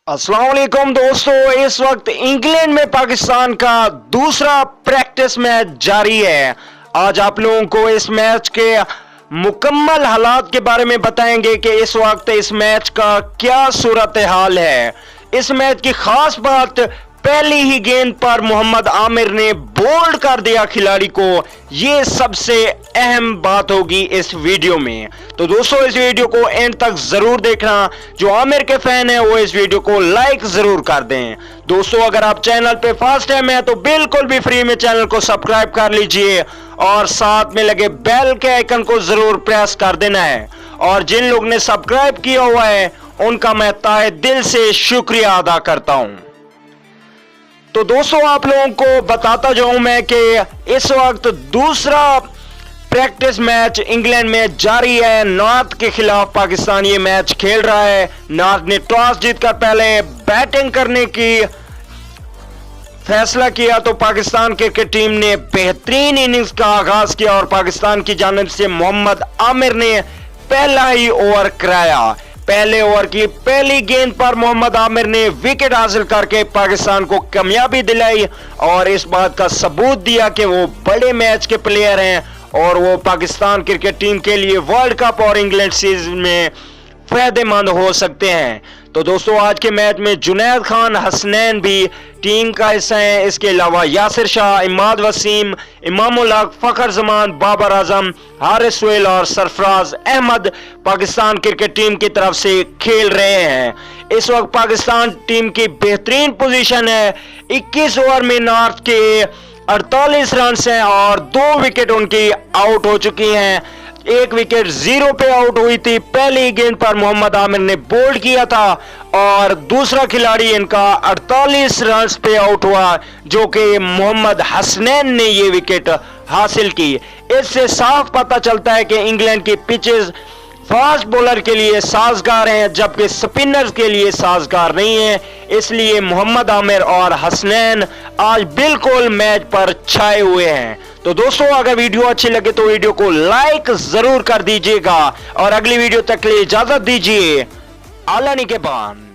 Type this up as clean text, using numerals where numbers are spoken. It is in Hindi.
अस्सलाम वालेकुम दोस्तों, इस वक्त इंग्लैंड में पाकिस्तान का दूसरा प्रैक्टिस मैच जारी है। आज आप लोगों को इस मैच के मुकम्मल हालात के बारे में बताएंगे कि इस वक्त इस मैच का क्या सूरत हाल है। इस मैच की खास बात, पहली ही गेंद पर मोहम्मद आमिर ने बोल्ड कर दिया खिलाड़ी को। यह सबसे अहम बात होगी इस वीडियो में, तो दोस्तों इस वीडियो को एंड तक जरूर देखना। जो आमिर के फैन है वो इस वीडियो को लाइक जरूर कर दें। दोस्तों अगर आप चैनल पे फर्स्ट टाइम है तो बिल्कुल भी फ्री में चैनल को सब्सक्राइब कर लीजिए और साथ में लगे बेल के आइकन को जरूर प्रेस कर देना है। और जिन लोग ने सब्सक्राइब किया हुआ है उनका मैं तहे दिल से शुक्रिया अदा करता हूं। तो दोस्तों आप लोगों को बताता जाऊं मैं कि इस वक्त दूसरा प्रैक्टिस मैच इंग्लैंड में जारी है। नॉर्थ के खिलाफ पाकिस्तान ये मैच खेल रहा है। नॉर्थ ने टॉस जीतकर पहले बैटिंग करने की फैसला किया तो पाकिस्तान क्रिकेट टीम ने बेहतरीन इनिंग्स का आगाज किया और पाकिस्तान की जानिब से मोहम्मद आमिर ने पहला ही ओवर कराया। पहले ओवर की पहली गेंद पर मोहम्मद आमिर ने विकेट हासिल करके पाकिस्तान को कामयाबी दिलाई और इस बात का सबूत दिया कि वो बड़े मैच के प्लेयर हैं और वो पाकिस्तान क्रिकेट टीम के लिए वर्ल्ड कप और इंग्लैंड सीरीज में फायदेमंद हो सकते हैं। तो दोस्तों आज के मैच में जुनैद खान, हसनैन भी टीम का हिस्सा है। इसके अलावा यासिर शाह, इमाद वसीम, इमामुल हक, फखर जमान, बाबर आजम, हारिस सोहेल और सरफराज अहमद पाकिस्तान क्रिकेट टीम की तरफ से खेल रहे हैं। इस वक्त पाकिस्तान टीम की बेहतरीन पोजीशन है। 21 ओवर में नॉर्थ के 48 रन हैं और 2 विकेट उनकी आउट हो चुकी हैं। एक विकेट 0 पे आउट हुई थी। पहली गेंद पर मोहम्मद आमिर ने बोल्ड किया था और दूसरा खिलाड़ी इनका 48 रन पे आउट हुआ जो कि मोहम्मद हसनैन ने ये विकेट हासिल की। इससे साफ पता चलता है कि इंग्लैंड की पिचेस फास्ट बॉलर के लिए साजगार हैं जबकि स्पिनर्स के लिए साजगार नहीं है। इसलिए मोहम्मद आमिर और हसनैन आज बिल्कुल मैच पर छाए हुए हैं। तो दोस्तों अगर वीडियो अच्छी लगे तो वीडियो को लाइक जरूर कर दीजिएगा और अगली वीडियो तक के लिए इजाजत दीजिए। आला निगहबान।